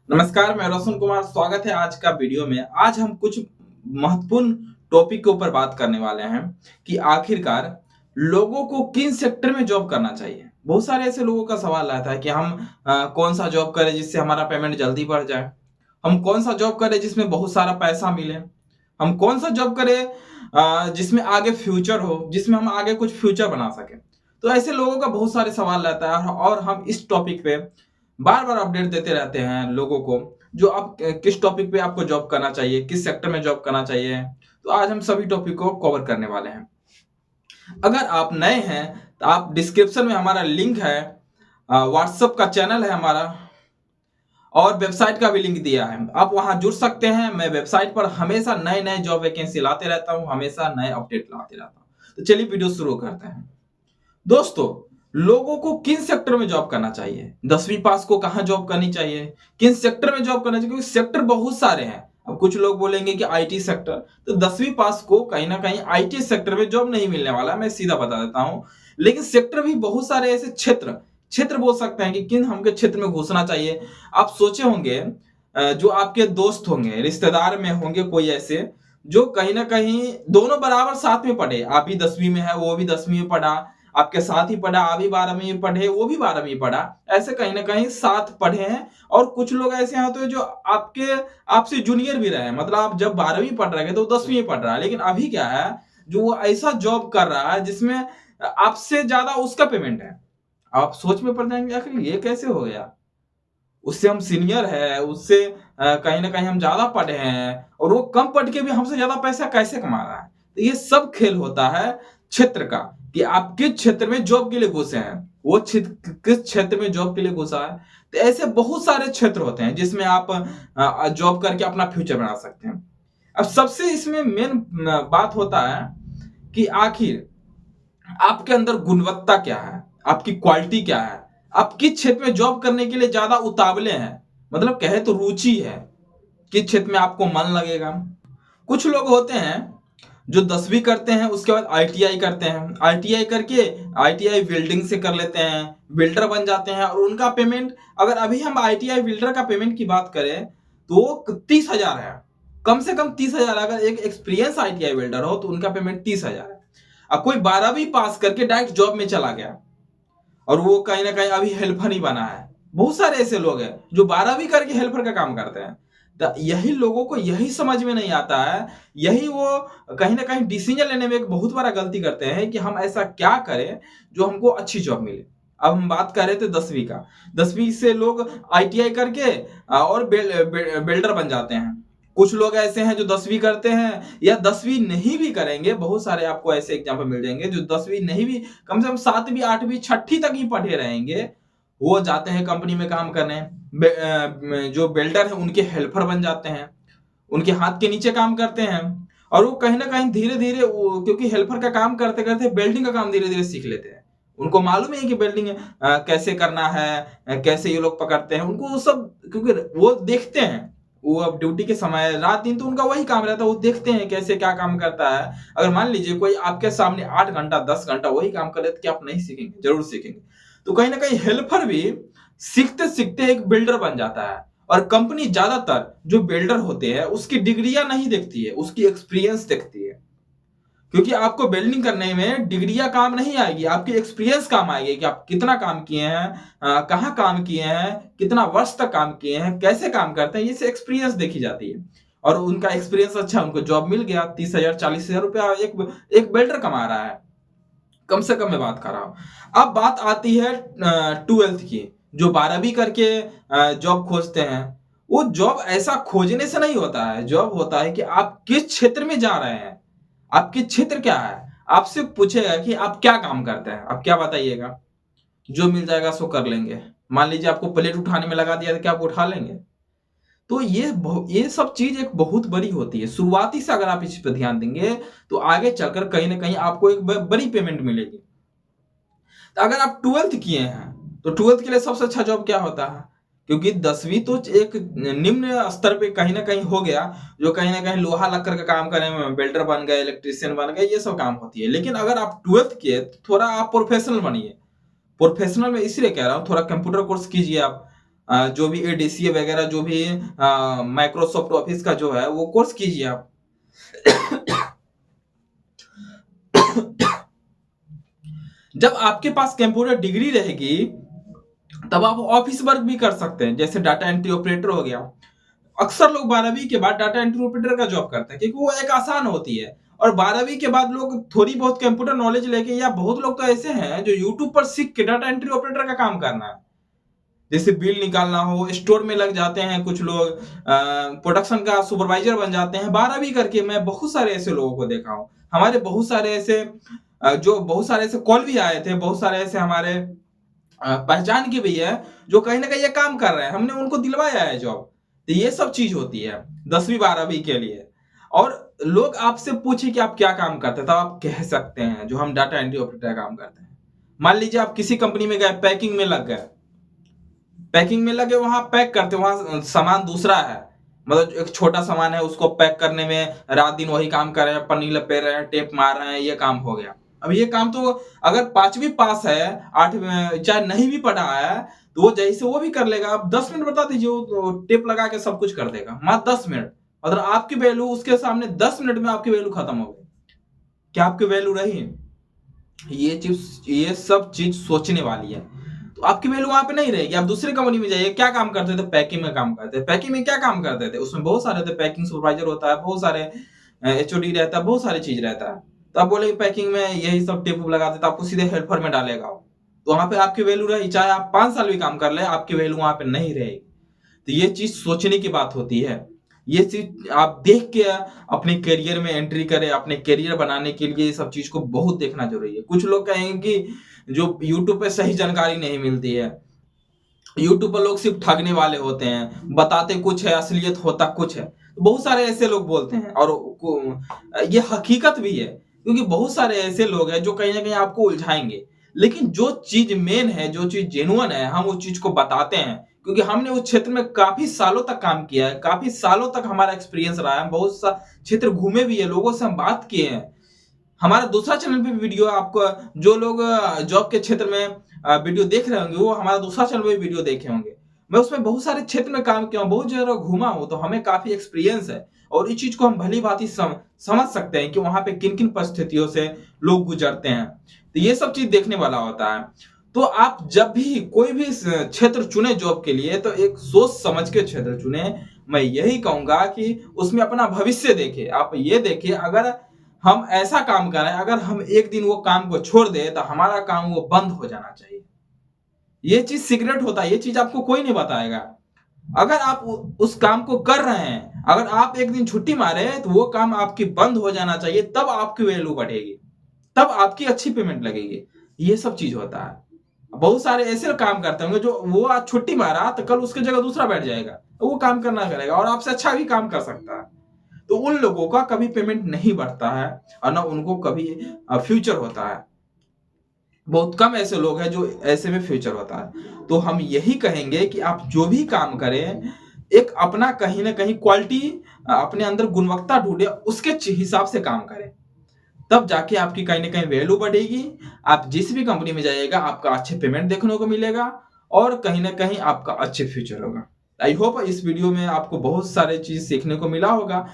नमस्कार, मैं रोशन कुमार। स्वागत है आज का वीडियो में। आज हम कुछ महत्वपूर्ण टॉपिक के ऊपर बात करने वाले हैं कि आखिरकार लोगों को किन सेक्टर में जॉब करना चाहिए। बहुत सारे ऐसे लोगों का सवाल रहता है कि हम कौन सा जॉब करें जिससे हमारा पेमेंट जल्दी बढ़ जाए, हम कौन सा जॉब करें जिसमें बहुत सारा पैसा मिले, हम कौन सा जॉब करें जिसमें आगे फ्यूचर हो, जिसमें हम आगे कुछ फ्यूचर बना सकें। तो ऐसे लोगों का बहुत सारे सवाल रहता है और हम इस टॉपिक पे बार-बार अपडेट देते रहते हैं लोगों को, जो आप किस टॉपिक पे आपको जॉब करना चाहिए, किस सेक्टर में जॉब करना चाहिए। तो आज हम सभी टॉपिक को कवर करने वाले हैं। अगर आप नए हैं, तो आप डिस्क्रिप्शन में हमारा लिंक है, व्हाट्सएप का चैनल है हमारा और वेबसाइट का भी लिंक दिया है। आप वहाँ जुड़ सकते हैं। मैं वेबसाइट पर हमेशा नए-नए जॉब वैकेंसी लाते रहता हूँ, हमेशा नए अपडेट लाते रहता हूँ। तो चलिए वीडियो शुरू करते हैं। दोस्तों, लोगों को किन सेक्टर में जॉब करना चाहिए? 10वीं पास को कहाँ जॉब करनी चाहिए? किन सेक्टर में जॉब करना चाहिए? क्योंकि सेक्टर बहुत सारे हैं। अब कुछ लोग बोलेंगे कि आईटी सेक्टर, तो 10वीं पास को कहीं न कहीं आईटी सेक्टर में जॉब नहीं मिलने वाला है, मैं सीधा बता देता हूँ। लेकिन सेक्टर भी बहुत सारे ऐसे क्षेत्र क्षेत्र बोल सकते हैं कि किन हमके क्षेत्र में घुसना चाहिए। आप सोचे होंगे जो आपके दोस्त होंगे, रिश्तेदार में होंगे कोई ऐसे, जो कहीं न कहीं दोनों बराबर साथ में पढ़े। आप भी 10वीं में है, वो भी 10वीं में पढ़ा, आपके साथ ही पढ़ा, आप भी 12वीं में पढ़े, वो भी 12वीं पढ़ा। ऐसे कहीं न कहीं साथ पढ़े हैं और कुछ लोग ऐसे होते हैं जो आपसे जूनियर भी रहे हैं। मतलब आप जब 12वीं पढ़ रहे थे तो 10वीं में पढ़ रहा है। लेकिन अभी क्या है, जो वो ऐसा जॉब कर रहा है जिसमें आपसे ज़्यादा उसका पेमेंट है। आप सोच में पड़ जाएँगे आखिर ये कैसे हो गया? उससे हम सीनियर है, उससे कहीं न कहीं हम ज़्यादा पढ़े हैं और वो कम पढ़ के भी हमसे ज़्यादा पैसा कैसे कमा रहा है? तो ये सब खेल होता है क्षेत्र का, कि आप किस क्षेत्र में जॉब के लिए घुसे हैं। वो क्षेत्र किस क्षेत्र में जॉब के लिए घुसा है। तो ऐसे बहुत सारे क्षेत्र होते हैं जिसमें आप जॉब करके अपना फ्यूचर बना सकते हैं। अब सबसे इसमें मेन बात होता है कि आखिर आपके अंदर गुणवत्ता क्या है? आपकी क्वालिटी क्या है? आप किस क्षेत्र में जॉब करने के लिए ज़्यादा उतावले हैं? मतलब कहे तो रुचि है, किस क्षेत्र में आपको मन लगेगा। कुछ लोग होते हैं जो 10वीं करते हैं, उसके बाद आईटीआई करते हैं। आईटीआई करके आईटीआई वेल्डिंग से कर लेते हैं, वेल्डर बन जाते हैं और उनका पेमेंट, अगर अभी हम आईटीआई वेल्डर का पेमेंट की बात करें, तो 30,000 है। कम से कम 30,000। अगर एक एक्सपीरियंस आईटीआई वेल्डर हो, तो उनका पेमेंट 30,000 है। अब कोई 12वीं पास करके डायरेक्ट जॉब में चला गया और वो कहीं न कहीं अभी हेल्पर ही बना है। बहुत सारे ऐसे लोग हैं जो 12वीं करके हेल्पर का काम करते हैं। तो यही लोगों को यही समझ में नहीं आता है, यही वो कहीं न कहीं डिसीजन लेने में एक बहुत बड़ा गलती करते हैं कि हम ऐसा क्या करें जो हमको अच्छी जॉब मिले। अब हम बात कर रहे थे 10वीं का। 10वीं से लोग आईटीआई करके और बिल्डर बन जाते हैं। कुछ लोग ऐसे हैं जो 10वीं करते हैं या 10वीं नहीं भी करेंगे, बहुत सारे आपको ऐसे एग्जाम्पल मिल जाएँगे जो 10वीं नहीं भी, कम से कम 7वीं, 8वीं, 6ठी तक ही पढ़े रहेंगे। वो जाते हैं कंपनी में काम करने, जो बिल्डर हैं उनके हेल्पर बन जाते हैं, उनके हाथ के नीचे काम करते हैं और वो कहीं न कहीं धीरे-धीरे, वो क्योंकि हेल्पर का काम करते-करते वेल्डिंग का काम धीरे-धीरे सीख लेते हैं। उनको मालूम है कि वेल्डिंग कैसे करना है, कैसे ये लोग पकड़ते हैं, उनको वो सब, क्योंकि वो देखते हैं। वो अब ड्यूटी के समय रात-दिन तो उनका वही काम रहता है, वो देखते हैं कैसे क्या काम करता है। अगर मान लीजिए कोई आपके सामने 8 घंटा, 10 घंटा वही काम करे तो क्या आप नहीं सीखेंगे? ज़रूर सीखेंगे। तो कहीं न कहीं हेल्पर भी सीखते-सीखते एक बिल्डर बन जाता है और कंपनी ज़्यादातर जो बिल्डर होते हैं उसकी डिग्रियाँ नहीं देखती है, उसकी एक्सपीरियंस देखती है। क्योंकि आपको वेल्डिंग करने में डिग्रियाँ काम नहीं आएगी, आपकी एक्सपीरियंस काम आएगी कि आप कितना काम किए हैं, कहाँ काम किए हैं, कितना वर्ष तक काम किए हैं, कैसे काम करते हैं, ये एक्सपीरियंस देखी जाती है। और उनका एक्सपीरियंस अच्छा, उनको जॉब मिल गया, 30,000 40,000 रुपया एक बिल्डर कमा रहा है। कम से कम मैं बात कर रहा हूँ। अब बात आती है 12th की, जो 12वीं करके जॉब खोजते हैं। वो जॉब ऐसा खोजने से नहीं होता है, जॉब होता है कि आप किस क्षेत्र में जा रहे हैं, आपकी क्षेत्र क्या है? आपसे पूछेगा कि आप क्या काम करते हैं? आप क्या बताइएगा? जो मिल जाएगा सो कर लेंगे। मान लीजिए आपको प्लेट उठाने में लगा दिया तो क्या आप उठा लेंगे? तो ये सब चीज़ एक बहुत बड़ी होती है। शुरुआती से अगर आप इस पे ध्यान देंगे, तो आगे चलकर कहीं न कहीं आपको एक बड़ी पेमेंट मिलेगी। तो अगर आप 12th किए हैं, तो 12th के लिए सबसे अच्छा जॉब क्या होता है? क्योंकि 10वीं तो एक निम्न स्तर पे कहीं न कहीं हो गया, जो कहीं न कहीं लोहा लक्कर का काम करें, वेल्डर बन गए, इलेक्ट्रीशियन बन गए, ये सब काम होती है। लेकिन अगर आप 12th किए, तो थोड़ा आप प्रोफेशनल बनिए। प्रोफेशनल में इसलिए कह रहा हूँ, थोड़ा कंप्यूटर कोर्स कीजिए आप। जो भी एडीसीए वगैरह जो भी माइक्रोसॉफ्ट ऑफिस का जो है वो कोर्स कीजिए आप। जब आपके पास कंप्यूटर डिग्री रहेगी तब आप ऑफिस वर्क भी कर सकते हैं, जैसे डाटा एंट्री ऑपरेटर हो गया। अक्सर लोग 12वीं के बाद डाटा एंट्री ऑपरेटर का जॉब करते हैं क्योंकि वो एक आसान होती है। और 12वीं के बाद लोग थोड़ी बहुत कंप्यूटर नॉलेज लेके, या बहुत लोग तो ऐसे हैं जो यूट्यूब पर सीख के डाटा एंट्री ऑपरेटर का काम करना है, जैसे बिल निकालना हो, स्टोर में लग जाते हैं कुछ लोग, प्रोडक्शन का सुपरवाइजर बन जाते हैं 12वीं करके। मैं बहुत सारे ऐसे लोगों को देखा हूं। हमारे बहुत सारे ऐसे जो बहुत सारे ऐसे कॉल भी आए थे, बहुत सारे ऐसे हमारे पहचान के भी है जो कहीं ना कहीं ये काम कर रहे हैं, हमने उनको दिलवाया है जॉब। तो ये सब चीज होती है 10वीं 12वीं के लिए। और लोग आपसे पूछे कि आप क्या काम करते हैं, तब आप कह सकते हैं जो हम डाटा एंट्री ऑपरेटर का काम करते हैं। मान लीजिए आप किसी कंपनी में गए, पैकिंग में लग गए, पैकिंग में लगे, वहां पैक करते, वहां सामान दूसरा है, मतलब एक छोटा सामान है, उसको पैक करने में रात दिन वही काम कर रहे हैं, पन्नी लपेट रहे हैं, टेप मार रहे हैं, ये काम हो गया। अब ये काम तो अगर 5वीं पास है, 8वीं चाहे नहीं भी पढ़ा है, तो वो जैसे वो भी कर लेगा। आप 10 मिनट बता दीजिए, वो तो टेप लगा के सब कुछ कर देगा, मात्र 10 मिनट। अगर आपकी वैल्यू उसके सामने 10 मिनट में आपकी वैल्यू खत्म हो गई, क्या आपकी वैल्यू रही? ये सब चीज सोचने वाली है। तो आपकी वैल्यू वहां पे नहीं रहेगी। आप दूसरी कंपनी में जाइए, क्या काम करते थे? पैकिंग में काम करते थे। पैकिंग में क्या काम करते थे? उसमें बहुत सारे थे, पैकिंग सुपरवाइजर होता है, बहुत सारे एचओडी रहता है, बहुत सारी चीज रहता है। तो आप बोले पैकिंग में यही सब टेप लगाते थे, आपको सीधे हेल्पर में डालेगा। तो वहां पे आपकी वैल्यू रही, चाहे आप 5 साल भी काम कर ले, आपकी वैल्यू वहां पे नहीं रहेगी। तो ये चीज सोचने की बात होती है। ये चीज आप देख के अपने करियर में एंट्री करें, अपने करियर बनाने के लिए ये सब चीज को बहुत देखना जरूरी है। कुछ लोग कहेंगे कि जो यूट्यूब पे सही जानकारी नहीं मिलती है, यूट्यूब पर लोग सिर्फ ठगने वाले होते हैं, बताते कुछ है, असलियत होता कुछ है। बहुत सारे ऐसे लोग बोलते हैं, और ये हकीकत भी है, क्योंकि बहुत सारे ऐसे लोग हैं जो कहीं ना कहीं आपको उलझाएंगे। लेकिन जो चीज मेन है, जो चीज जेन्युइन है, हम उस चीज को बताते हैं, क्योंकि हमने उस क्षेत्र में काफी सालों तक काम किया है, काफी सालों तक हमारा एक्सपीरियंस रहा है, बहुत सा क्षेत्र घूमे भी है, लोगों से हम बात किए हैं। हमारा दूसरा चैनल पे वीडियो, आपको जो लोग जॉब के क्षेत्र में वीडियो देख रहे होंगे, वो हमारा दूसरा चैनल पे वीडियो देखे होंगे। मैं उसमें बहुत सारे क्षेत्र में काम किया हूँ, बहुत जगह घूमा हूँ, तो हमें काफी एक्सपीरियंस है। और इस चीज को हम भली भांति समझ सकते हैं कि वहां पे किन किन परिस्थितियों से लोग गुजरते हैं। तो ये सब चीज देखने वाला होता है। तो आप जब भी कोई भी क्षेत्र चुने जॉब के लिए, तो एक सोच समझ के क्षेत्र चुने। मैं यही कहूंगा कि उसमें अपना भविष्य देखे। आप ये देखिए, अगर हम ऐसा काम कर रहे हैं, अगर हम एक दिन वो काम को छोड़ दे, तो हमारा काम वो बंद हो जाना चाहिए। ये चीज सीक्रेट होता है, ये चीज आपको कोई नहीं बताएगा। अगर आप उस काम को कर रहे हैं, अगर आप एक दिन छुट्टी मारे, तो वो काम आपकी बंद हो जाना चाहिए, तब आपकी वैल्यू बढ़ेगी, तब आपकी अच्छी पेमेंट लगेगी। ये सब चीज होता है। बहुत सारे ऐसे काम करते होंगे जो वो आज छुट्टी मारा, तो कल उसकी जगह दूसरा बैठ जाएगा, तो वो काम करना करेगा और आपसे अच्छा भी काम कर सकता है। तो उन लोगों का कभी पेमेंट नहीं बढ़ता है, और ना उनको कभी फ्यूचर होता है। बहुत कम ऐसे लोग हैं जो ऐसे में फ्यूचर होता है। तो हम यही कहेंगे कि आप जो भी काम करें, एक अपना कहीं ना कहीं क्वालिटी, अपने अंदर गुणवत्ता ढूंढे, उसके हिसाब से काम करें, तब जाके आपकी कहीं ना कहीं वैल्यू बढ़ेगी। आप जिस भी कंपनी में जाइएगा, आपका अच्छे पेमेंट देखने को मिलेगा, और कहीं ना कहीं आपका अच्छे फ्यूचर होगा। आई होप इस वीडियो में आपको बहुत सारे चीज सीखने को मिला होगा।